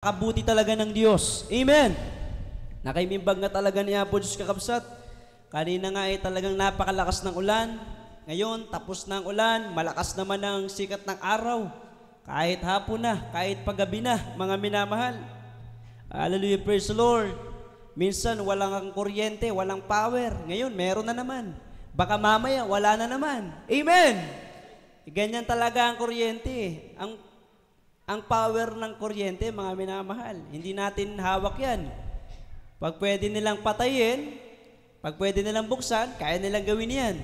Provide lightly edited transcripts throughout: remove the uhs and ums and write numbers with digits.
Kabuti talaga ng Diyos. Amen. Nakaimimbag nga talaga niya po Diyos kakabsat. Kanina nga talagang napakalakas ng ulan. Ngayon, tapos na ang ulan, malakas naman ang sikat ng araw. Kahit hapon na, kahit paggabi na, mga minamahal. Hallelujah, praise the Lord. Minsan, walang ang kuryente, walang power. Ngayon, meron na naman. Baka mamaya, wala na naman. Amen. Ganyan talaga ang kuryente. Ang power ng kuryente, mga minamahal, hindi natin hawak yan. Pag pwede nilang patayin, pag pwede nilang buksan, kaya nilang gawin yan.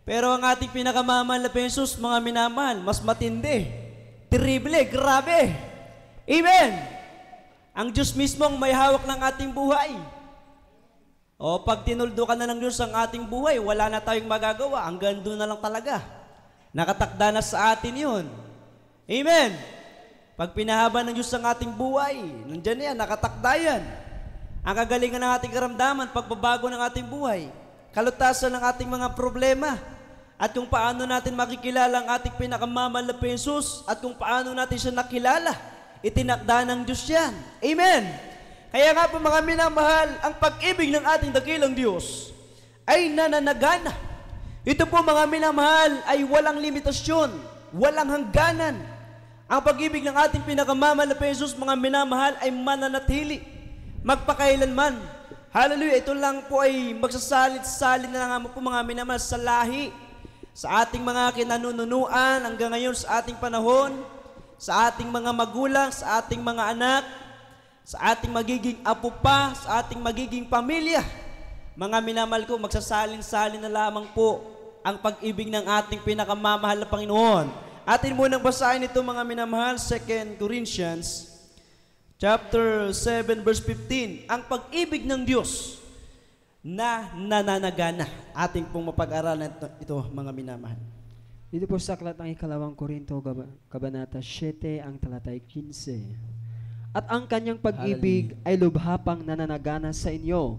Pero ang ating pinakamamahal na Jesus, mga minamahal, mas matindi. Terrible, grabe. Amen. Ang Diyos mismo ang may hawak ng ating buhay. O pag tinuldo ka na ng Diyos ang ating buhay, wala na tayong magagawa. Hanggang doon na lang talaga. Nakatakda na sa atin yun. Amen. Pag pinahaba ng Diyos ang ating buhay, nandiyan yan, nakatakda yan. Ang kagalingan ng ating karamdaman, pagbabago ng ating buhay, kalutasan ng ating mga problema, at kung paano natin makikilala ang ating pinakamamahal na Jesus, at kung paano natin siya nakilala, itinakda ng Diyos yan. Amen! Kaya nga po mga minamahal, ang pag-ibig ng ating dakilang Diyos ay nananagana. Ito po mga minamahal ay walang limitasyon, walang hangganan. Ang pag-ibig ng ating pinakamamahal na Jesus, mga minamahal, ay mananatili, magpakailanman. Hallelujah! Ito lang po ay magsasalit-salit na lang po mga minamahal sa lahi, sa ating mga kinanunuan hanggang ngayon sa ating panahon, sa ating mga magulang, sa ating mga anak, sa ating magiging apo pa, sa ating magiging pamilya. Mga minamahal ko, magsasalin-salin na lamang po ang pag-ibig ng ating pinakamamahal na Panginoon. Atin munang basahin ito mga minamahal, 2 Corinthians chapter 7 verse 15. Ang pag-ibig ng Diyos na nananagana. Ating pong mapag-aralan ito mga minamahal. Dito po sa aklat ng ikalawang Korinto, kabanata 7, ang talatay 15. At ang kanyang pag-ibig ay lubhapang nananagana sa inyo,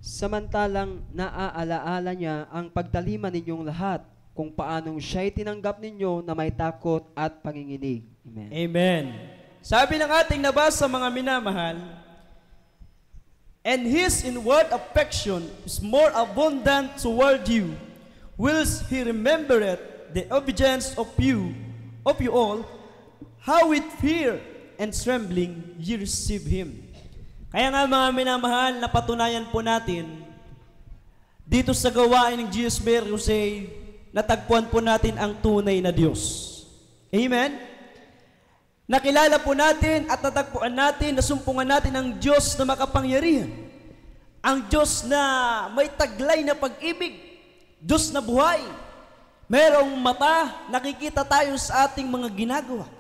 samantalang naaalaala niya ang pagtalima ninyong lahat, kung paanong siya'y tinanggap ninyo na may takot at panginginig. Amen. Amen. Sabi ng ating nabasa mga minamahal, and His inward affection is more abundant toward you, whilst He remembereth the obedience of you all, how with fear and trembling ye receive Him. Kaya nga mga minamahal, napatunayan po natin dito sa gawain ng Jesus Mary Jose, natagpuan po natin ang tunay na Diyos. Amen? Nakilala po natin at natagpuan natin, nasumpungan natin ang Diyos na makapangyarihan. Ang Diyos na may taglay na pag-ibig. Diyos na buhay. Merong mata, nakikita tayo sa ating mga ginagawa.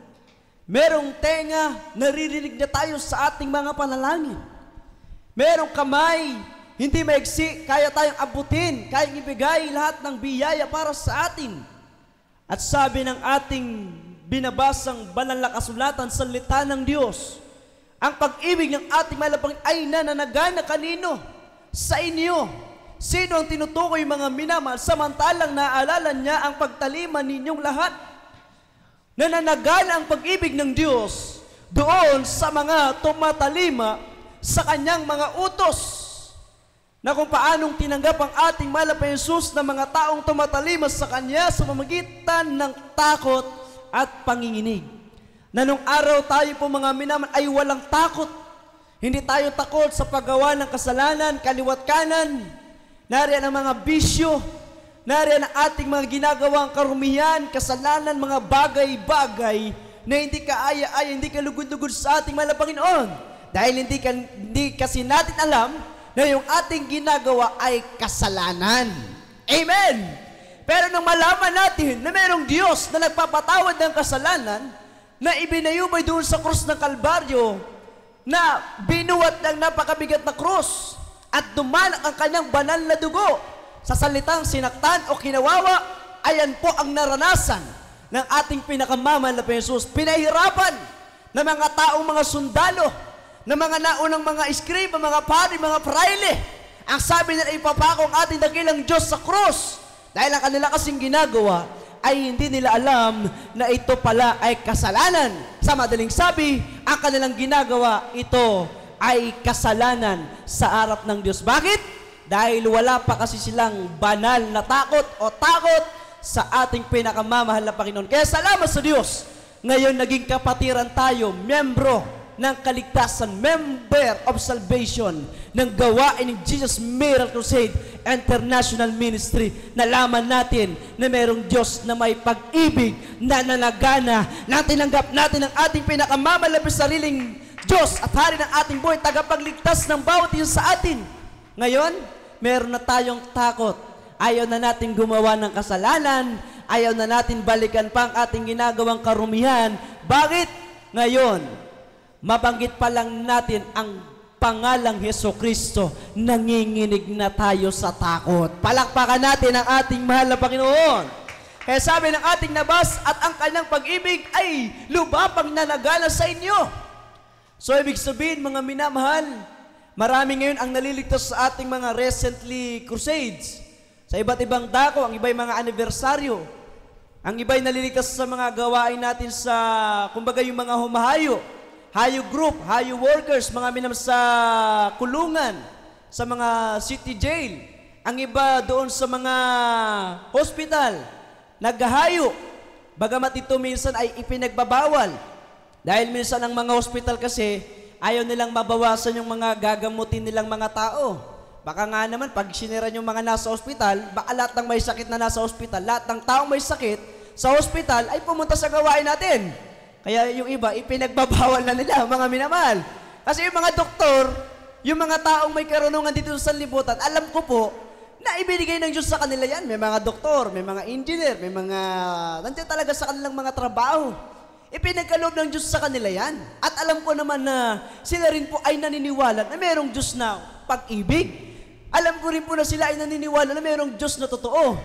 Merong tenga, naririnig na tayo sa ating mga panalangin. Merong kamay, hindi maigsi, kaya tayong abutin, kayang ibigay lahat ng biyaya para sa atin. At sabi ng ating binabasang banal na kasulatan, salita ng Diyos, ang pag-ibig ng ating malapang ay nananagana kanino? Sa inyo. Sino ang tinutukoy mga minamahal, samantalang naaalala niya ang pagtalima ninyong lahat? Nananagana ang pag-ibig ng Diyos doon sa mga tumatalima sa kanyang mga utos, na kung paanong tinanggap ang ating mahal na Jesus na mga taong tumatalima sa Kanya sa pamamagitan ng takot at panginginig. Na nung araw tayo po mga minamahal ay walang takot. Hindi tayo takot sa paggawa ng kasalanan, kaliwat kanan. Nariyan ang mga bisyo, nariyan ang ating mga ginagawang karumihan, kasalanan, mga bagay-bagay na hindi kaaya-aya, hindi kalugod-lugod sa ating mahal na Panginoon. Dahil hindi kasi natin alam na yung ating ginagawa ay kasalanan. Amen! Pero nung malaman natin na mayroong Diyos na nagpapatawad ng kasalanan, na ibinayubay doon sa krus ng Kalbaryo, na binuhat ng napakabigat na krus, at dumanak ang kanyang banal na dugo, sa salitang sinaktan o kinawawa, ayan po ang naranasan ng ating pinakamamahal na Jesus. Pinahirapan ng mga taong mga sundalo, na mga naunang mga iskriba, mga pari, mga praile. Ang sabi nila, ipapako ang ating dakilang Diyos sa krus. Dahil ang kanila kasing ginagawa ay hindi nila alam na ito pala ay kasalanan. Sa madaling sabi, ang kanilang ginagawa, ito ay kasalanan sa harap ng Diyos. Bakit? Dahil wala pa kasi silang banal na takot o takot sa ating pinakamamahal na Panginoon. Kaya salamat sa Diyos. Ngayon naging kapatiran tayo, membro ng kaligtasan, member of salvation ng gawain ng Jesus Miracle Crusade International Ministry. Nalaman natin na mayroong Diyos na may pag-ibig na nanagana, na tinanggap natin ang ating pinakamamalabis sariling Diyos at Hari ng ating buhay, tagapagligtas ng bawat isa sa atin. Ngayon, meron na tayong takot. Ayaw na natin gumawa ng kasalanan, ayaw na natin balikan pa ang ating ginagawang karumihan. Bakit? Ngayon, mabanggit pa lang natin ang pangalang Hesukristo, nanginginig na tayo sa takot. Palakpakan natin ang ating mahal na Panginoon. Kaya sabi ng ating nabas, at ang kanyang pag-ibig ay lubapang nanagana sa inyo. So, ibig sabihin, mga minamahal, marami ngayon ang naliligtas sa ating mga recently crusades. Sa iba't ibang dako, ang iba'y mga anibersaryo. Ang iba'y naliligtas sa mga gawain natin sa, kumbaga yung mga humahayo. Hayo group, hayo workers, mga minam sa kulungan, sa mga city jail. Ang iba doon sa mga hospital, naghahayo. Bagamat ito minsan ay ipinagbabawal. Dahil minsan ang mga hospital kasi, ayaw nilang mabawasan yung mga gagamutin nilang mga tao. Baka nga naman, pag siniran yung mga nasa hospital, baka lahat ng may sakit na nasa hospital, lahat ng taong may sakit sa hospital ay pumunta sa gawain natin. Kaya yung iba, ipinagbabawal na nila, mga minamahal. Kasi yung mga doktor, yung mga taong may karunungan dito sa libutan, alam ko po, na ibinigay ng Diyos sa kanila yan. May mga doktor, may mga engineer, may mga, nandiyan talaga sa kanilang mga trabaho. Ipinagkaloob ng Diyos sa kanila yan. At alam ko naman na sila rin po ay naniniwala na mayroong Diyos na pag-ibig. Alam ko rin po na sila ay naniniwala na mayroong Diyos na totoo.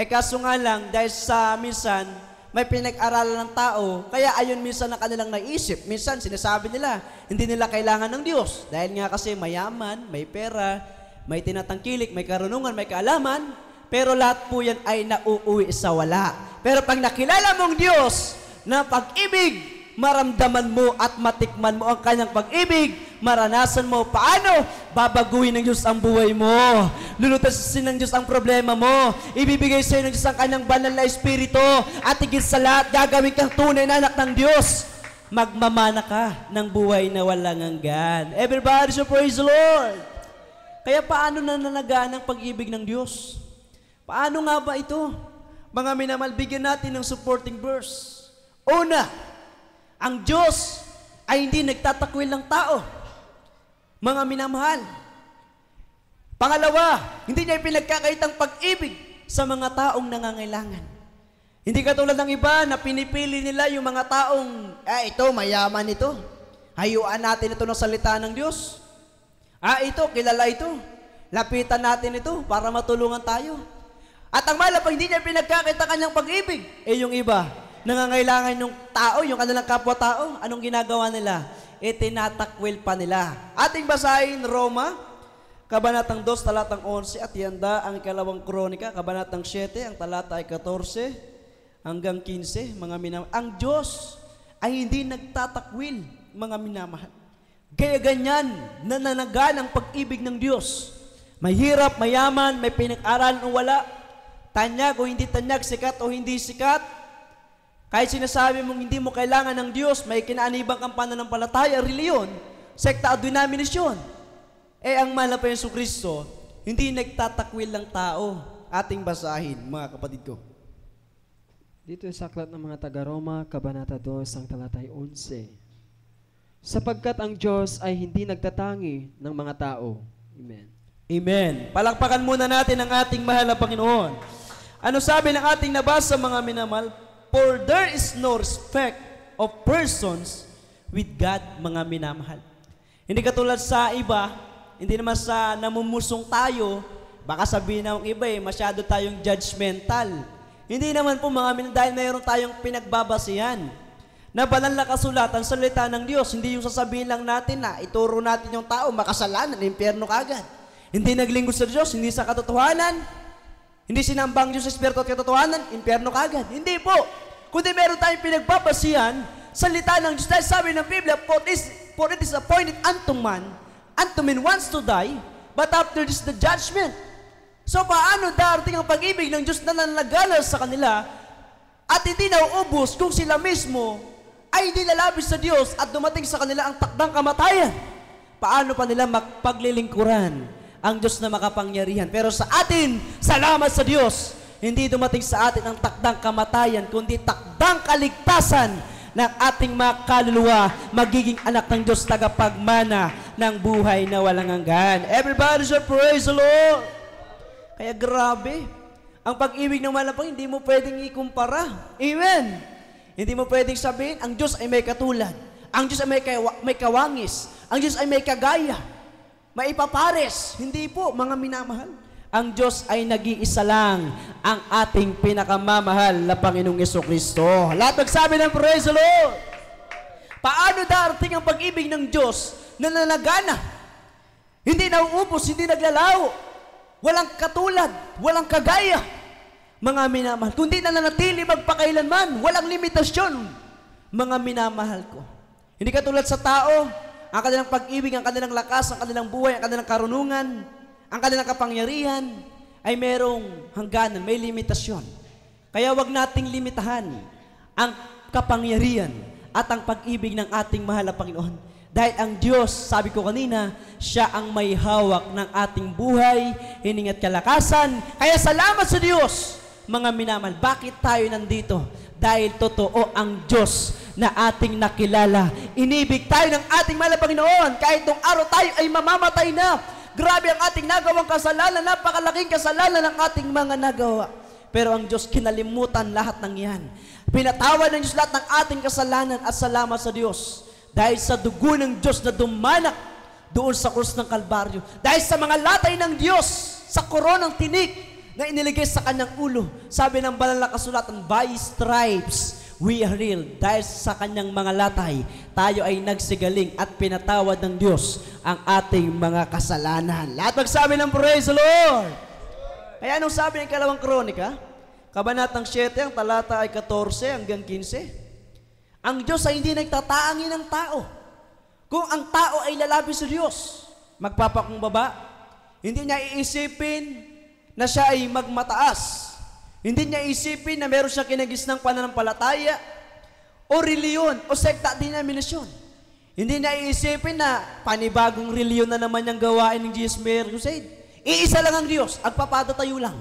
Kaso nga lang, dahil sa minsan, may pinag-aralan ng tao, kaya ayon minsan na kanilang naisip. Minsan, sinasabi nila, hindi nila kailangan ng Diyos. Dahil nga kasi mayaman, may pera, may tinatangkilik, may karunungan, may kaalaman, pero lahat po yan ay nauuwi sa wala. Pero pag nakilala mong Diyos na pag-ibig, maramdaman mo at matikman mo ang kanyang pag-ibig, maranasan mo paano babaguhin ng Diyos ang buhay mo, lulutasin ng Diyos ang problema mo, ibibigay sa iyo ng Diyos ang kanyang banal na espiritu, at higit sa lahat, gagawin kang tunay na anak ng Diyos. Magmamana ka ng buhay na walang hanggan. Everybody should praise the Lord. Kaya paano nananagaan ang pag-ibig ng Diyos? Paano nga ba ito? Mga minamahal, bigyan natin ng supporting verse. Una, ang Diyos ay hindi nagtatakwil ng tao. Mga minamahal. Pangalawa, hindi niya ipinagkakaitang pag-ibig sa mga taong nangangailangan. Hindi katulad ng iba na pinipili nila yung mga taong, ito, mayaman ito. Hayuan natin ito ng salita ng Diyos. Ito, kilala ito. Lapitan natin ito para matulungan tayo. At ang malapang, hindi niya pinagkakita kanyang pag-ibig. Yung iba, nangangailangan ng tao, yung kanilang kapwa-tao, anong ginagawa nila? Tinatakwil pa nila. Ating basahin, Roma, Kabanatang 2, talatang 11, at yanda ang ikalawang kronika, Kabanatang 7, ang talata ay 14 hanggang 15, mga minamahal. Ang Diyos ay hindi nagtatakwil, mga minamahal. Kaya ganyan, nananagan ang pag-ibig ng Diyos. Mahirap, mayaman, may pinag-aral o wala, tanyag o hindi tanyag, sikat o hindi sikat, kahit sinasabi mong hindi mo kailangan ng Diyos, may kinaanibang kang pananampalataya, reliyon, sekta o denominasyon. Ang mahal na Jesucristo, hindi nagtatakwil ng tao. Ating basahin, mga kapatid ko. Dito sa aklat ng mga taga-Roma, Kabanata 2, ang talatay 11. Sapagkat ang Diyos ay hindi nagtatangi ng mga tao. Amen. Amen. Palakpakan muna natin ang ating mahal na Panginoon. Ano sabi ng ating nabasa, mga minamahal? For there is no respect of persons with God, mga minamahal. Hindi katulad sa iba, hindi naman sa namumusong tayo, baka sabihin ng iba masyado tayong judgmental. Hindi naman po, mga minamahal, dahil mayroon tayong pinagbabasihan na banal na kasulatan, salita ng Diyos. Hindi yung sasabihin lang natin na ituro natin yung tao, makasalanan, impyerno kagad. Hindi naglingkod sa Diyos, hindi sa katotohanan, Hindi sinambang Diyos sa Espiritu at katotohanan, impyerno kagad. Hindi po. Kundi meron tayong pinagbabasihan, salita ng Diyos. Dahil sabi ng Biblia, for it is appointed unto man once to die, but after this the judgment. So paano darating ang pag-ibig ng Diyos na nanlagalas sa kanila at hindi nauubos kung sila mismo ay hindi lalapit sa Diyos at dumating sa kanila ang takdang kamatayan? Paano pa nila magpaglilingkuran ang Diyos na makapangyarihan? Pero sa atin, salamat sa Diyos, hindi dumating sa atin ang takdang kamatayan, kundi takdang kaligtasan ng ating mga kaluluwa, magiging anak ng Diyos, tagapagmana ng buhay na walang hanggan. Everybody should praise the Lord. Kaya grabe, ang pag-ibig ng malapang hindi mo pwedeng ikumpara. Amen. Hindi mo pwedeng sabihin, ang Diyos ay may katulad. Ang Diyos ay may kawangis. Ang Diyos ay may kagaya. Maipapares. Hindi po, mga minamahal. Ang Diyos ay nag-iisa lang, ang ating pinakamamahal na Panginoong Jesucristo. Lahat magsabi ng praise the Lord. Paano darating ang pag-ibig ng Diyos na nanagana? Hindi nauubos, hindi naglalaho. Walang katulad, walang kagaya. Mga minamahal, kundi nananatili magpakailanman, walang limitasyon. Mga minamahal ko. Hindi katulad sa tao, ang kanilang pag-ibig, ang kanilang lakas, ang kanilang buhay, ang kanilang karunungan, ang kanilang kapangyarihan, ay merong hangganan, may limitasyon. Kaya wag nating limitahan ang kapangyarihan at ang pag-ibig ng ating mahal na Panginoon. Dahil ang Diyos, sabi ko kanina, siya ang may hawak ng ating buhay, hiningat kalakasan. Kaya salamat sa Diyos, mga minamahal. Bakit tayo nandito? Dahil totoo ang Diyos na ating nakilala. Inibig tayo ng ating mahal na Panginoon. Kahit nung araw tayo ay mamamatay na. Grabe ang ating nagawang kasalanan, napakalaking kasalanan ng ating mga nagawa. Pero ang Diyos kinalimutan lahat ng yan. Pinatawad ng Diyos lahat ng ating kasalanan at salamat sa Diyos. Dahil sa dugo ng Diyos na dumanak doon sa krus ng Kalbaryo. Dahil sa mga latay ng Diyos, sa koronang tinik na iniligay sa kanyang ulo. Sabi ng banal na kasulatan, by stripes we are healed. Dahil sa kanyang mga latay, tayo ay nagsigaling at pinatawad ng Diyos ang ating mga kasalanan. Lahat magsabi ng praise the Lord. Kaya anong sabi ng Ikalawang Kronika? Kabanatang 7, ang talata ay 14 hanggang 15. Ang Diyos ay hindi nagtataangi ng tao. Kung ang tao ay lalapit sa Diyos, magpapakumbaba, hindi niya iisipin na siya ay magmataas. Hindi niya iisipin na meron siya kinagisnang pananampalataya o reliyon o sekta denominasyon. Hindi niya iisipin na panibagong reliyon na naman yung gawain ng Jesus Mayor Crusade. Iisa lang ang Diyos, agpapada tayo lang.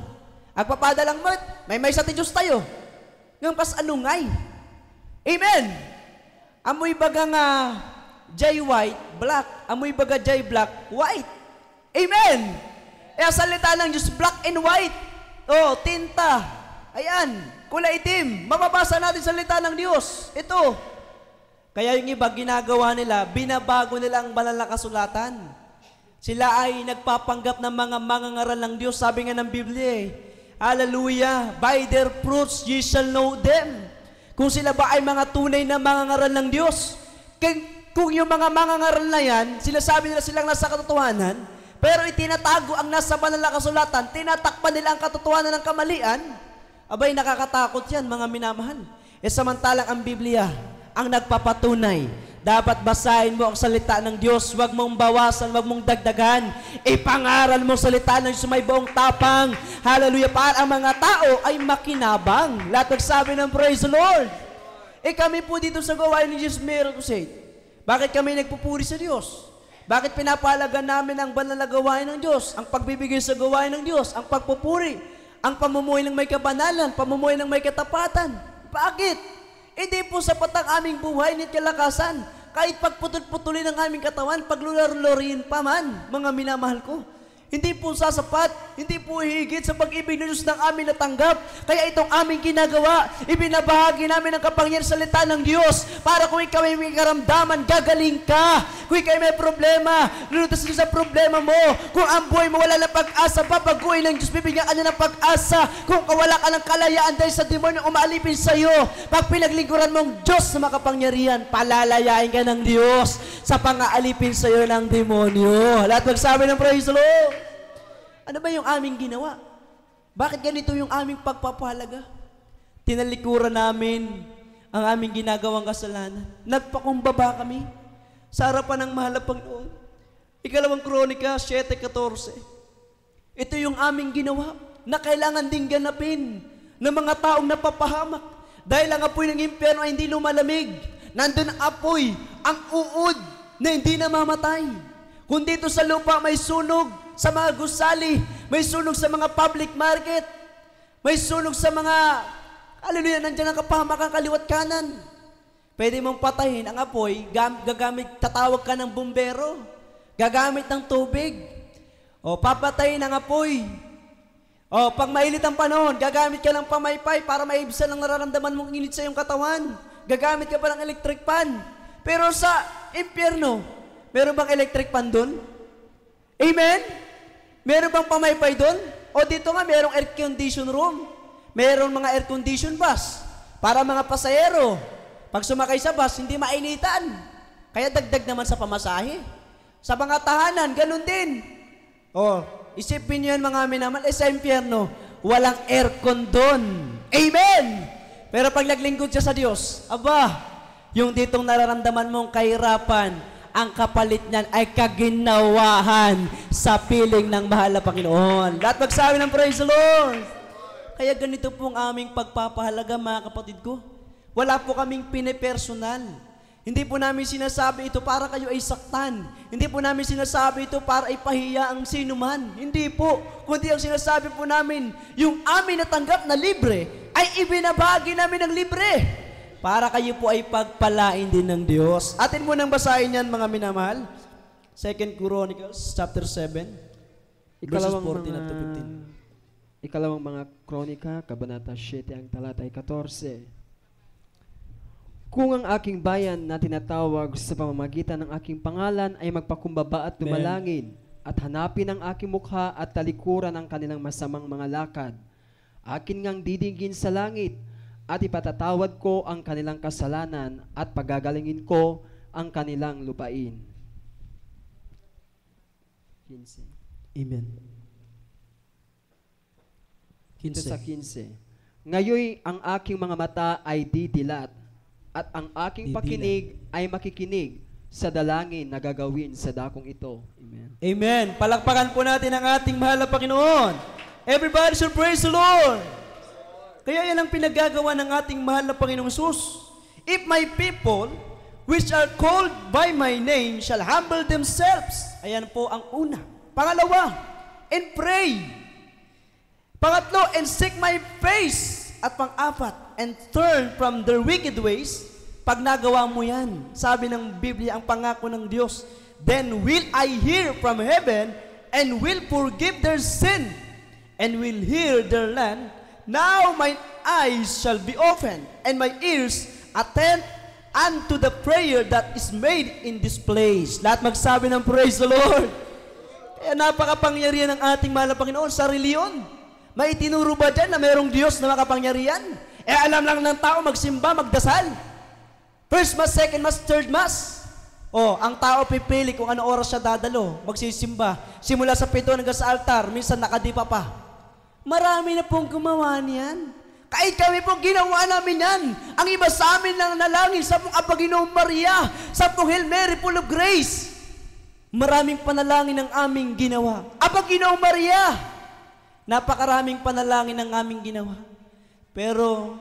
Agpapada lang mo, may sa Diyos tayo. Ngayon kas anungay. Amen. Amoy baga nga jay white, black. Amoy baga jay black, white. Amen. Kaya salita ng Diyos, black and white. Oh, tinta. Ayan, kulay itim. Mababasa natin salita ng Diyos. Ito. Kaya yung iba ginagawa nila, binabago nila ang banal na kasulatan. Sila ay nagpapanggap ng mga mangangaral ng Diyos. Sabi nga ng Biblia, hallelujah, by their fruits ye shall know them. Kung sila ba ay mga tunay na mangangaral ng Diyos. Kung yung mga mangangaral na yan, sila sabi nila silang nasa katotohanan, pero itinatago ang nasa banal na kasulatan, tinatakpan nila ang katotohanan ng kamalian, abay nakakatakot yan, mga minamahal. Samantalang ang Biblia, ang nagpapatunay, dapat basahin mo ang salita ng Diyos, huwag mong bawasan, huwag mong dagdagan, ipangaral mo salita ng Diyos may buong tapang, hallelujah, para ang mga tao ay makinabang. Lahat nagsabi ng praise the Lord. Kami po dito sa gawain ni Jesus Mayor Crusade, bakit kami nagpupuri sa Diyos? Bakit pinapahalagan namin ang banal na gawain ng Diyos, ang pagbibigay sa gawain ng Diyos, ang pagpupuri, ang pamumuhay ng may kabanalan, pamumuhay ng may katapatan? Bakit? Hindi po sapat ang aming buhay ni kalakasan. Kahit pagputol-putulin ang aming katawan, paglulor-lorin pa man, mga minamahal ko. Hindi po sasapat, hindi po higit sa pag-ibig ng Diyos ng aming natanggap. Kaya itong aming ginagawa, ibinabahagi namin ang kapangyarihan salita ng Diyos para kung ikaw ay may karamdaman, gagaling ka. Kung ikaw ay may problema, lulutas ka sa problema mo. Kung ang buhay mo wala ng pag-asa, papaguhin ng Diyos, bibigyan ka niya ng pag-asa. Kung wala ka ng kalayaan dahil sa demonyo umaalipin sa iyo, pag pinaglingkuran mong Diyos na makapangyarihan, palalayain ka ng Diyos sa pang-aalipin sa iyo ng demonyo. Lahat magsabi ng praise the Lord. Ano ba yung aming ginawa? Bakit ganito yung aming pagpapahalaga? Tinalikuran namin ang aming ginagawang kasalanan. Nagpakumbaba kami sa harapan ng mahal na Panginoon. Ikalawang Kronika 7:14. Ito yung aming ginawa na kailangan ding ganapin ng mga taong napapahamak. Dahil ang apoy ng impyerno ay hindi lumalamig. Nandun ang apoy, ang uod na hindi namamatay. Kung dito sa lupa may sunog sa mga gusali, may sunog sa mga public market, may sunog sa mga, hallelujah, nandiyan ang kapahamakan kaliwat kanan. Pwede mong patayin ang apoy, tatawag ka ng bumbero, gagamit ng tubig, o papatayin ang apoy. O pag mainit ang panahon, gagamit ka ng pamaypay para maibsan ang nararamdaman mong init sa iyong katawan. Gagamit ka pa ng electric fan. Pero sa impyerno, meron bang electric fan doon? Amen? Meron bang pamaypay doon? O dito nga, merong air condition room. Meron mga air condition bus para mga pasahero. Pag sumakay sa bus, hindi mainitan. Kaya dagdag naman sa pamasahe. Sa mga tahanan, ganun din. O, isipin nyo yan mga minamahal, sa impyerno, walang aircon doon. Amen! Pero pag naglingkod siya sa Diyos, aba, yung ditong nararamdaman mong kahirapan, ang kapalit niyan ay kaginawahan sa piling ng mahal na Panginoon. Lahat magsabi ng praise the Lord. Kaya ganito pong aming pagpapahalaga, mga kapatid ko. Wala po kaming pinipersonal. Hindi po namin sinasabi ito para kayo ay saktan. Hindi po namin sinasabi ito para ipahiya ang sino man. Hindi po. Kundi ang sinasabi po namin, yung amin natanggap na libre, ay ibinabagi namin ng libre. Para kayo po ay pagpalain din ng Diyos. Atin mo nang basahin yan, mga minamahal. 2 Chronicles chapter 7, verses 14 at 15. Ikalawang mga Kronika, Kabanata 7, ang talatay 14. Kung ang aking bayan na tinatawag sa pamamagitan ng aking pangalan ay magpakumbaba at dumalangin, at hanapin ang aking mukha at talikuran ang kanilang masamang mga lakad, akin ngang didinggin sa langit, at ipatatawad ko ang kanilang kasalanan at pagagalingin ko ang kanilang lupain. 15. Amen. Ito sa 15. Ngayoy ang aking mga mata ay didilat, at ang aking pakinig ay makikinig sa dalangin na gagawin sa dakong ito. Amen. Amen. Palakpakan po natin ang ating mahal na Panginoon. Everybody should praise the Lord. Kaya yan ang pinagagawa ng ating mahal na Panginoong Jesus. If my people, which are called by my name, shall humble themselves. Ayan po ang una. Pangalawa, and pray. Pangatlo, and seek my face. At pang-apat, and turn from their wicked ways. Pag nagawa mo yan, sabi ng Biblia, ang pangako ng Diyos, then will I hear from heaven, and will forgive their sin, and will heal their land. Now my eyes shall be opened, and my ears attend unto the prayer that is made in this place. Lahat magsabi ng praise the Lord. Kaya napakapangyarihan ng ating mahal na Panginoon sa reliyon. May itinuro ba dyan na mayroong Diyos na makapangyarihan? Alam lang ng tao magsimba, magdasal. First Mass, Second Mass, Third Mass. Ang tao pipili kung ano oras siya dadalo, magsisimba. Simula sa 7 hanggang sa altar, minsan nakadipa pa. Marami na pong gumawa niyan. Kahit kami pong ginawa namin yan. Ang iba sa amin lang nalangin sa pong Apaginoong Maria, sa pong Hail Mary, full of grace. Maraming panalangin ang aming ginawa. Apaginoong Maria, napakaraming panalangin ang aming ginawa. Pero,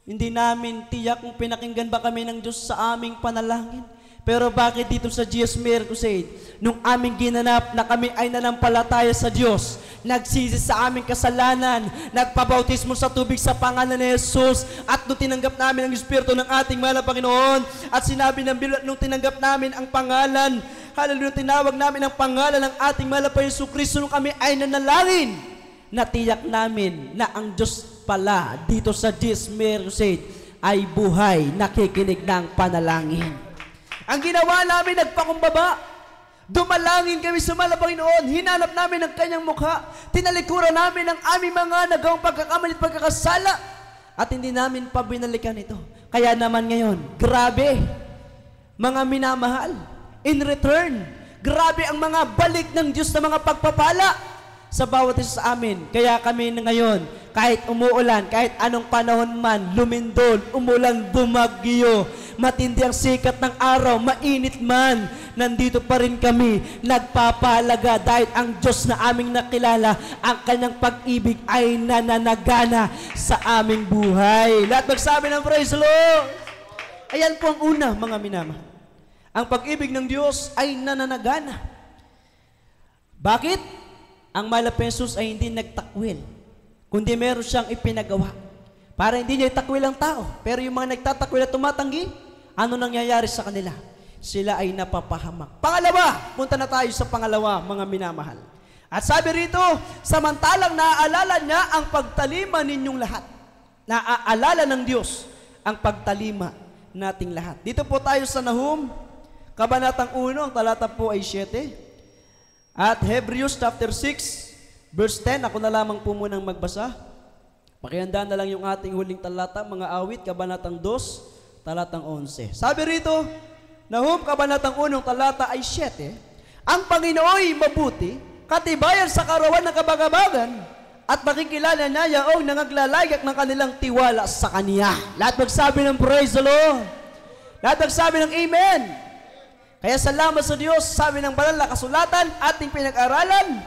hindi namin tiyak kung pinakinggan ba kami ng Diyos sa aming panalangin. Pero bakit dito sa GS Miracle Crusade, nung aming ginanap na kami ay nanampalataya sa Diyos, nagsisi sa aming kasalanan, nagpabautismo sa tubig sa pangalan ni Jesus, at nung tinanggap namin ang Espiritu ng ating mahal na Panginoon, at sinabi ng Biblia, nung tinanggap namin ang pangalan, hallelujah, tinawag namin ang pangalan ng ating mahal na Panginoon Kristo, nung kami ay nanalangin, natiyak namin na ang Diyos pala dito sa GS Miracle Crusade ay buhay, nakikinig ng panalangin. Ang ginawa namin, nagpakumbaba. Dumalangin kami sa mahal na Panginoon. Hinanap namin ang kanyang mukha. Tinalikuran namin ang aming mga nagawang pagkakamali at pagkakasala. At hindi namin pabinalikan ito. Kaya naman ngayon, grabe, mga minamahal, in return, grabe ang mga balik ng Diyos na mga pagpapala. sa bawat isa sa amin. Kaya kami ngayon, kahit umuulan, kahit anong panahon man, lumindol, umulang, bumagyo, matindi ang sikat ng araw, mainit man, nandito pa rin kami, nagpapahalaga dahil ang Diyos na aming nakilala, ang kanyang pag-ibig ay nananagana sa aming buhay. Lahat magsabi ng praise the Lord. Ayan po ang una, mga minamahal. Ang pag-ibig ng Diyos ay nananagana. Bakit? Ang mahal na Jesus ay hindi nagtakwil, kundi meron siyang ipinagawa. Para hindi niya itakwil ang tao. Pero yung mga nagtatakwil at tumatanggi, ano nangyayari sa kanila? Sila ay napapahamak. Pangalawa, punta na tayo sa pangalawa, mga minamahal. At sabi rito, samantalang naaalala niya ang pagtalima ninyong lahat. Naaalala ng Diyos ang pagtalima nating lahat. Dito po tayo sa Nahum, Kabanatang 1, ang talata po ay 7. At Hebrews chapter 6, verse 10, ako na lamang po munang magbasa. Pakihandaan na lang yung ating huling talata, mga awit, Kabanatang 2, talatang 11. Sabi rito, Nahum, Kabanatang 1, talata ay 7, ang Panginooy mabuti, katibayan sa karawan ng kabagabagan, at makikilala na yaong nangaglalagak ng kanilang tiwala sa Kaniya. Lahat magsabi ng praise the Lord. Lahat magsabi ng amen. Kaya salamat sa Diyos, sabi ng banal na kasulatan, ating pinag-aralan,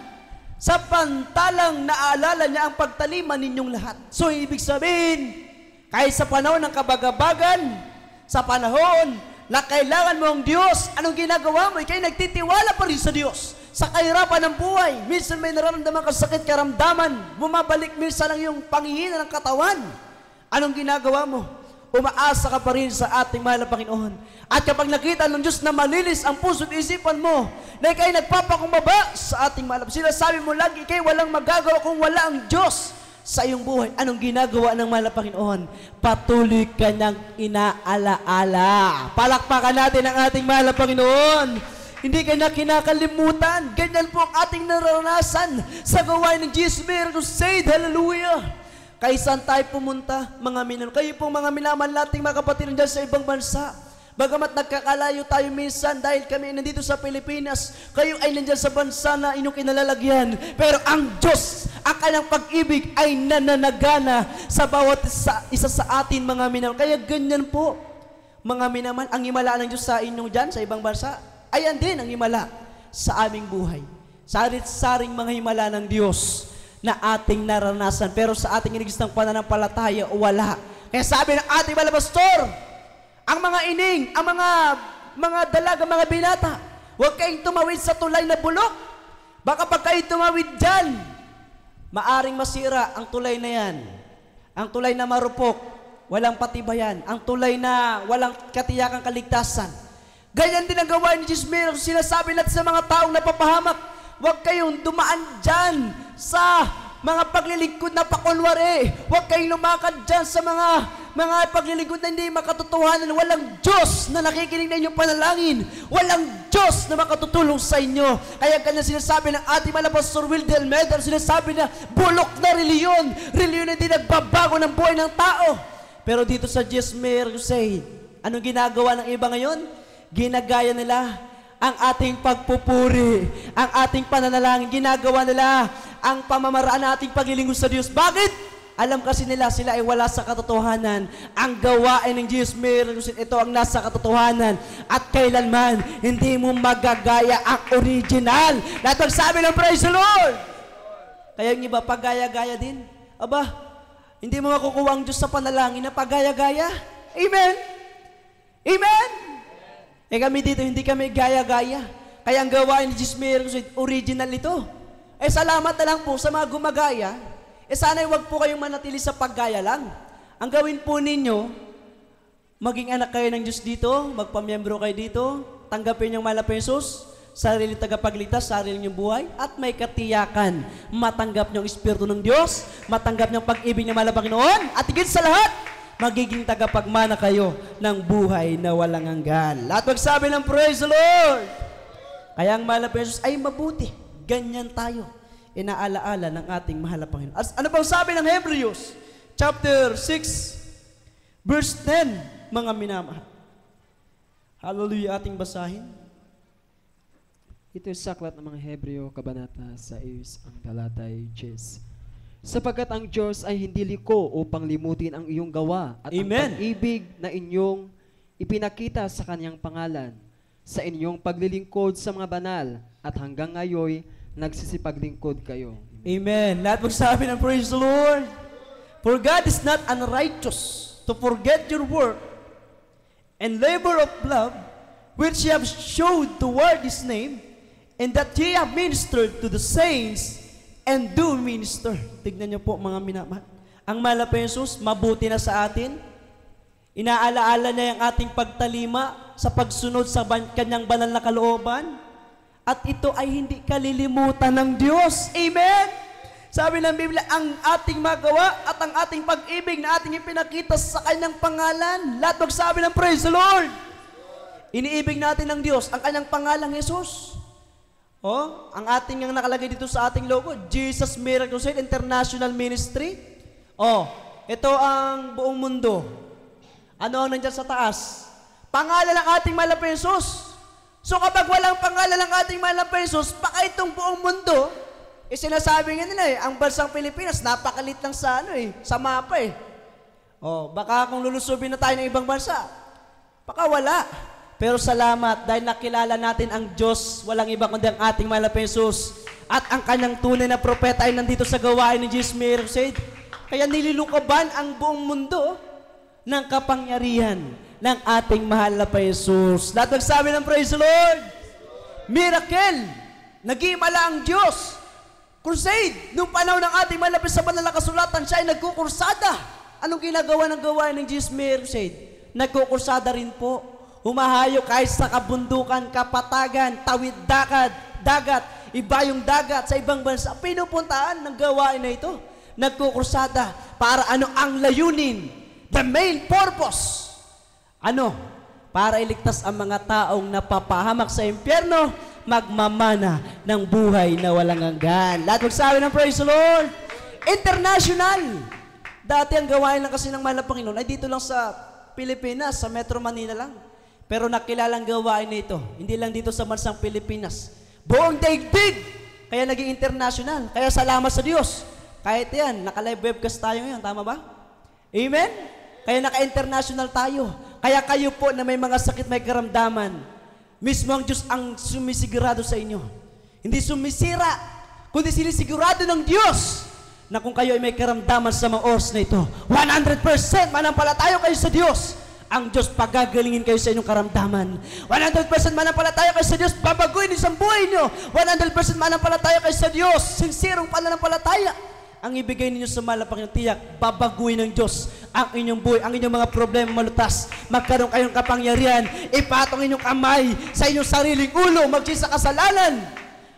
samantalang naaalala niya ang pagtalima ninyong lahat. So, ibig sabihin, kahit sa panahon ng kabagabagan, sa panahon na kailangan mo ang Diyos, anong ginagawa mo? Ika'y nagtitiwala pa rin sa Diyos. Sa kahirapan ng buhay, minsan may nararamdaman ka sakit, karamdaman, bumabalik minsan ang iyong panghihina ng katawan. Anong ginagawa mo? Umaasa ka pa rin sa ating mahal na Panginoon. At kapag nakita ng Diyos na malinis ang puso at isipan mo, na ika'y nagpapakumbaba sa ating mahal. Sinasabi mo lagi, ika'y walang magagawa kung wala ang Diyos sa iyong buhay. Anong ginagawa ng mahal na Panginoon? Patuloy ka niyang inaalaala. Palakpakan natin ang ating mahal na Panginoon. Hindi ka na kinakalimutan. Ganyan po ang ating naranasan sa gawain ng Jesus Miracle Crusade. Hallelujah! Kahit saan tayo pumunta, mga minamahal. Kayo pong mga minamahal nating mga kapatid dyan sa ibang bansa. Bagamat nagkakalayo tayo minsan dahil kami nandito sa Pilipinas, kayo ay nandyan sa bansa na inyong kinalalagyan. Pero ang Diyos, ang kanyang pag-ibig ay nananagana sa bawat isa sa atin, mga minamahal. Kaya ganyan po, mga minamahal, ang himala ng Diyos sa inyong dyan, sa ibang bansa, ayan din ang himala sa aming buhay. Sarit-saring mga himala ng Diyos na ating naranasan. Pero sa ating inigisang pananampalataya, wala. Kaya sabi ng ating balabastor, ang mga ining, ang mga dalaga, mga binata, huwag kayong tumawid sa tulay na bulok. Baka pag kayo tumawid dyan, maaring masira ang tulay na yan. Ang tulay na marupok, walang patibayan. Ang tulay na walang katiyakang kaligtasan. Ganyan din ang gawain ni Jesus Miracle. Sinasabi natin sa mga taong napapahamak, huwag kayong dumaan dyan sa mga paglilingkod na pakunwari. Huwag kayong lumakad dyan sa mga paglilingkod na hindi makatotohanan. Walang Diyos na nakikinig na inyong panalangin. Walang Diyos na makatutulong sa inyo. Kaya ganyan sinasabi ng ating mga Pastor Wildel Medal, sinasabi na bulok na reliyon. Reliyon na hindi nagbabago ng buhay ng tao. Pero dito sa Jesus Miracle Crusade, anong ginagawa ng iba ngayon? Ginagaya nila ang ating pagpupuri, ang ating pananalangin. Ginagawa nila ang pamamaraan ng ating paglilingkod sa Diyos. Bakit? Alam kasi nila, sila ay wala sa katotohanan. Ang gawain ng Jesus Miracle Crusade, ito ang nasa katotohanan. At kailanman, hindi mo magagaya ang original. Lahat magsabi ng praise the Lord! Kaya yung iba, paggaya-gaya din. Aba, hindi mo makukuha ang Diyos sa panalangin na paggaya-gaya. Amen? Amen? Eh kami dito, hindi kami gaya-gaya. Kaya ang gawain ni Jesus Miracle Crusade, original ito. Eh salamat na lang po sa mga gumagaya. Eh sana'y wag po kayong manatili sa paggaya lang. Ang gawin po ninyo, maging anak kayo ng Diyos dito, magpamiyembro kayo dito, tanggapin yung mahal na Jesus, sarili tagapagligtas, sarili niyong buhay, at may katiyakan, matanggap niyong Espiritu ng Diyos, matanggap niyong pag-ibig ng mahal na Panginoon, at higit sa lahat, magiging tagapagmana kayo ng buhay na walang hanggan. Lahat magsabi ng praise the Lord! Kaya ang mahal na Jesus ay mabuti. Ganyan tayo inaalaala ng ating mahal na Panginoon. Ano bang sabi ng Hebrews? Chapter 6, verse 10, mga minamahal. Hallelujah, ating basahin. Ito sa aklat ng mga Hebreo, Kabanata 6, ang talatay 10. Sapagkat ang Diyos ay hindi liko upang limutin ang iyong gawa at ang Amen. pag-ibig na inyong ipinakita sa kanyang pangalan, sa inyong paglilingkod sa mga banal, at hanggang ngayon, nagsisipaglingkod kayo. Amen. Lahat magsabi ng praise the Lord. For God is not unrighteous to forget your work and labor of love, which ye have showed toward His name, and that ye have ministered to the saints, and do minister. Tignan niyo po mga minamahal. Ang mahal na Jesus, mabuti na sa atin. Inaalaala niya yung ating pagtalima sa pagsunod sa kanyang banal na kalooban. At ito ay hindi kalilimutan ng Diyos. Amen? Sabi ng Biblia, ang ating magawa at ang ating pag-ibig na ating ipinakita sa kanyang pangalan. Lahat magsabi ng praise the Lord. Iniibig natin ng Diyos ang kanyang pangalang Jesus. Oh, ang ating yang nakalagay dito sa ating logo, Jesus Miracle Crusade International Ministry. Oh, ito ang buong mundo. Ano ang nandyan sa taas? Pangalan ng ating mahal na Jesus. So kapag walang pangalan ng ating mahal na Jesus, baka itong buong mundo, sinasabi nga nila ang bansang Pilipinas, napakalit lang sa sa mapa Oh, baka kung lulusubin na tayo ng ibang bansa, baka wala. Pero salamat dahil nakilala natin ang Diyos, walang iba kundi ang ating mahal na Jesus. At ang kanyang tunay na propeta ay nandito sa gawain ni Jesus Miracle Crusade. Kaya nililukaban ang buong mundo ng kapangyarihan ng ating mahal na Jesus. Lahat magsabi ng praise the Lord. Miracle. Nag-iimala ang Diyos. Crusade. Nung panahon ng ating mahal na sa banal na kasulatan, siya ay nagkukursada. Anong ginagawa ng gawain ng Jesus Miracle Crusade? Nagkukursada rin po. Humahayo kahit sa kabundukan, kapatagan, tawid dagat, iba yung dagat sa ibang bansa. Pinupuntaan ng gawain na ito. Nagkukursada para ano ang layunin? The main purpose. Ano? Para iligtas ang mga taong napapahamak sa impyerno, magmamana ng buhay na walang hanggan. Lahat magsabi ng praise the Lord. International. Dati ang gawain lang kasi ng mahal na Panginoon ay dito lang sa Pilipinas, sa Metro Manila lang. Pero nakilalang gawain na ito. Hindi lang dito sa bansang Pilipinas. Buong daigdig. Kaya naging international. Kaya salamat sa Diyos. Kahit yan, naka-live webcast tayo ngayon. Tama ba? Amen? Kaya naka-international tayo. Kaya kayo po na may mga sakit, may karamdaman, mismo ang Diyos ang sumisigurado sa inyo. Hindi sumisira, kundi sinisigurado ng Diyos na kung kayo ay may karamdaman sa mga oras na ito, 100% manampalataya kayo sa Diyos. Ang Diyos pagagalingin kayo sa inyong karamdaman. 100% manampalataya kayo sa Diyos, babaguhin isang buhay nyo. 100% manampalataya kayo sa Diyos, sinsirong pananampalataya. Ang ibigay ninyo sa mahal na Panginoon, tiyak, babaguhin ng Diyos ang inyong buhay, ang inyong mga problema malutas. Magkaroon kayong kapangyarihan, ipatong inyong kamay sa inyong sariling ulo, magsisa kasalanan.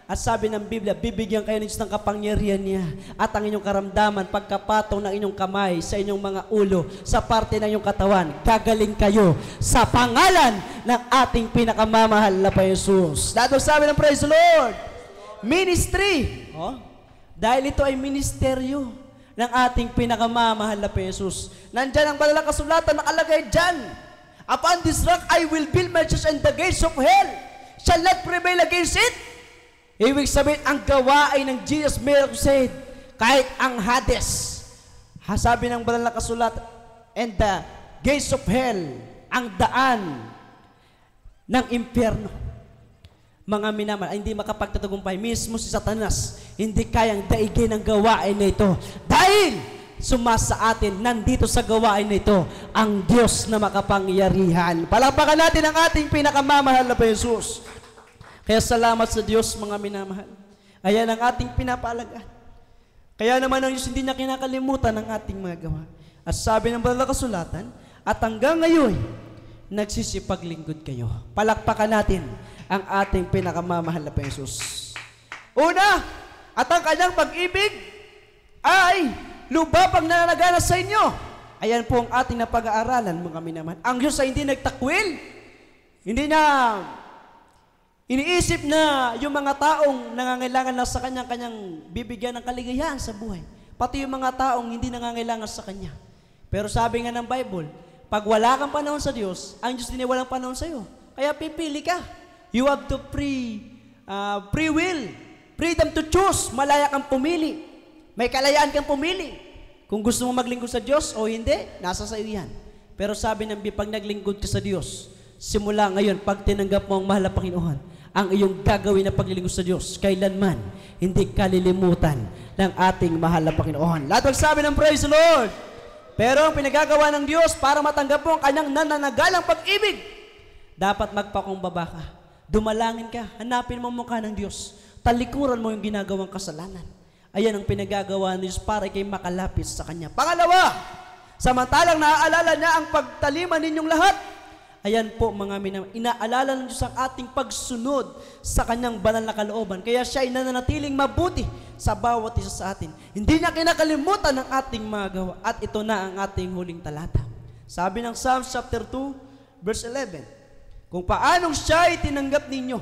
At sabi ng Biblia, bibigyan kayo ng Diyos ng kapangyarihan niya at ang inyong karamdaman, pagkapatong ng inyong kamay sa inyong mga ulo, sa parte ng inyong katawan, gagaling kayo sa pangalan ng ating pinakamamahal na Jesus. Lahat sabi ng praise the Lord. Ministry. Oh, dahil ito ay ministeryo ng ating pinakamamahal na Jesus. Nandyan ang banal na kasulatan, nakalagay dyan. Upon this rock I will build my church, and the gates of hell shall not prevail against it. Ibig sabihin, ang gawain ng Jesus Miracle Crusade, kahit ang Hades, sabi ng banal na kasulatan, and the gates of hell, ang daan ng impyerno, mga minamahal, ay hindi makapagtatagumpay. Mismo si Satanas, hindi kayang daigin ang gawain na ito. Dahil sumasa atin, nandito sa gawain na ito, ang Diyos na makapangyarihan. Palakpakan natin ang ating pinakamamahal na Jesus. Kaya salamat sa Diyos, mga minamahal. Ayan ang ating pinapalagaan. Kaya naman ang Diyos hindi niya kinakalimutan ang ating mga gawa. At sabi ng banal na kasulatan, at hanggang ngayon, nagsisipaglingkod kayo. Palakpakan natin ang ating pinakamamahal na Jesus. Una, at ang kanyang pag-ibig ay lubapang nananagana sa inyo. Ayan po ang ating napag-aaralan, mga minamahal. Ang Diyos ay hindi nagtakwil, hindi na iniisip na yung mga taong nangangailangan lang sa kanyang bibigyan ng kaligayahan sa buhay. Pati yung mga taong hindi nangangailangan sa Kanya. Pero sabi nga ng Bible, pag wala kang panahon sa Diyos, ang Diyos din ay walang panahon sa iyo. Kaya pipili ka. You have to free will, freedom to choose, malaya kang pumili. May kalayaan kang pumili. Kung gusto mo maglingkod sa Diyos o hindi, nasa sa iyo yan. Pero sabi ng pag naglingkod ka sa Diyos, simula ngayon, pag tinanggap mo ang mahal na Panginoon, ang iyong gagawin na paglilingkod sa Diyos, kailanman, hindi kalilimutan ng ating mahal na Panginoon. Lahat magsabi ng praise the Lord. Pero ang pinagagawa ng Diyos para matanggap mo ang kanyang nananagalang pag-ibig, dapat magpakumbaba ka. Dumalangin ka, hanapin mo mukha ng Diyos. Talikuran mo yung ginagawang kasalanan. Ayan ang pinagagawa ng Diyos para ikay makalapit sa Kanya. Pangalawa, samantalang naaalala niya ang pagtaliman ninyong lahat. Ayan po mga inaalala ng Diyos ang ating pagsunod sa Kanyang banal na kalooban. Kaya siya ay nananatiling mabuti sa bawat isa sa atin. Hindi niya kinakalimutan ang ating mga gawa. At ito na ang ating huling talata. Sabi ng Psalms chapter 2, verse 11, kung paanong siya ay tinanggap ninyo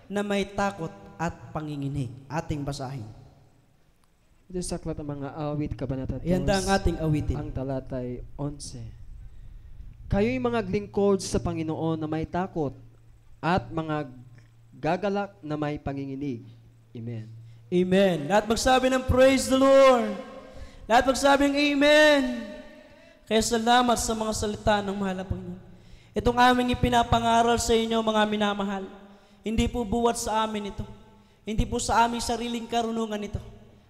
na may takot at panginginig. Ating basahin. Ito sa aklat ng mga awit, kabanata 2. Yan ang ating awitin. Ang talatay 11. Kayo'y mga glingkod sa Panginoon na may takot at mga gagalak na may panginginig. Amen. Amen. Lahat magsabi ng praise the Lord. Lahat magsabi ng amen. Kaya salamat sa mga salita ng mahal na Panginoon. Itong aming ipinapangaral sa inyo, mga minamahal, hindi po buwat sa amin ito. Hindi po sa aming sariling karunungan ito.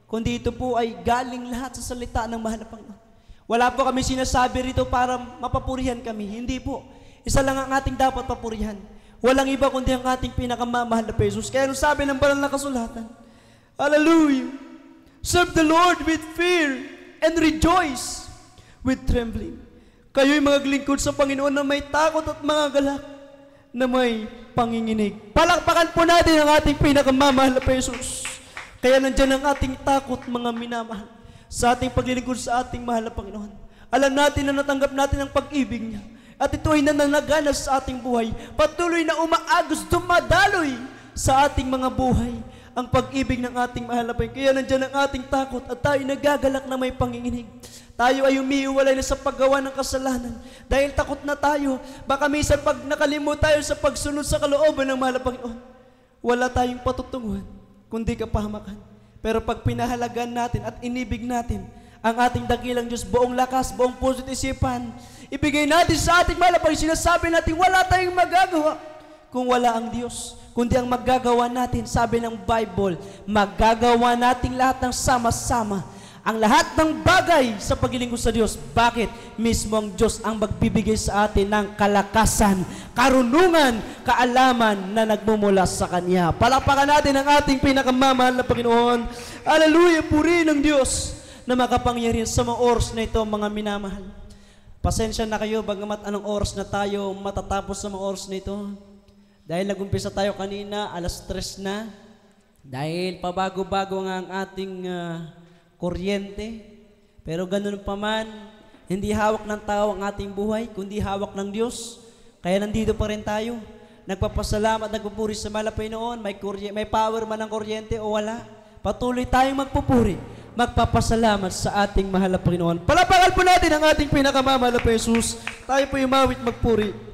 Kundi ito po ay galing lahat sa salita ng mahal na Panginoon. Wala po kami sinasabi rito para mapapurihan kami. Hindi po. Isa lang ang ating dapat papurihan. Walang iba kundi ang ating pinakamamahal na Jesus. Kaya nung sabi ng banal na kasulatan, hallelujah! Serve the Lord with fear and rejoice with trembling. Kayo'y mga glingkod sa Panginoon na may takot at mga galak na may panginginig. Palakpakan po natin ang ating pinakamamahal na Jesus. Kaya nandyan ang ating takot, mga minamahal, sa ating paglilingkod sa ating mahal na Panginoon. Alam natin na natanggap natin ang pag-ibig niya. At ito ay nananaganas sa ating buhay. Patuloy na umaagos, dumadaloy sa ating mga buhay ang pag-ibig ng ating mahal na Panginoon. Kaya nandyan ang ating takot at tayo nagagalak na may panginginig. Tayo ay umiiwalay na sa paggawa ng kasalanan. Dahil takot na tayo. Baka minsan pag nakalimot tayo sa pagsunod sa kalooban ng mahal na Panginoon, wala tayong patutunguhan, kundi kapahamakan. Pero pag pinahalagan natin at inibig natin ang ating dakilang Diyos, buong lakas, buong puso at isipan, ibigay natin sa ating mahal na Panginoon, sinasabi natin, wala tayong magagawa kung wala ang Diyos. Kundi ang magagawa natin, sabi ng Bible, magagawa natin lahat ng sama-sama. Ang lahat ng bagay sa paglilingkod sa Diyos. Bakit? Mismo ang Diyos ang magbibigay sa atin ng kalakasan, karunungan, kaalaman na nagmumula sa Kanya. Palakpakan natin ang ating pinakamamahal na Panginoon. Hallelujah! Purihin ng Diyos na makapangyarihan sa mga oras na ito, mga minamahal. Pasensya na kayo, bagamat anong oras na tayo matatapos sa mga oras na ito. Dahil nag-umpisa tayo kanina, 3:00 na. Dahil pabago-bago nga ang ating kuryente. Pero ganun pa man, hindi hawak ng tao ang ating buhay, kundi hawak ng Diyos. Kaya nandito pa rin tayo. Nagpapasalamat, nagpupuri sa mahal na Panginoon. May power man ang kuryente o wala. Patuloy tayong magpupuri, magpapasalamat sa ating mahal na Panginoon. Palapakan po natin ang ating pinakamamahal na Jesus. Tayo po yung mawit magpuri.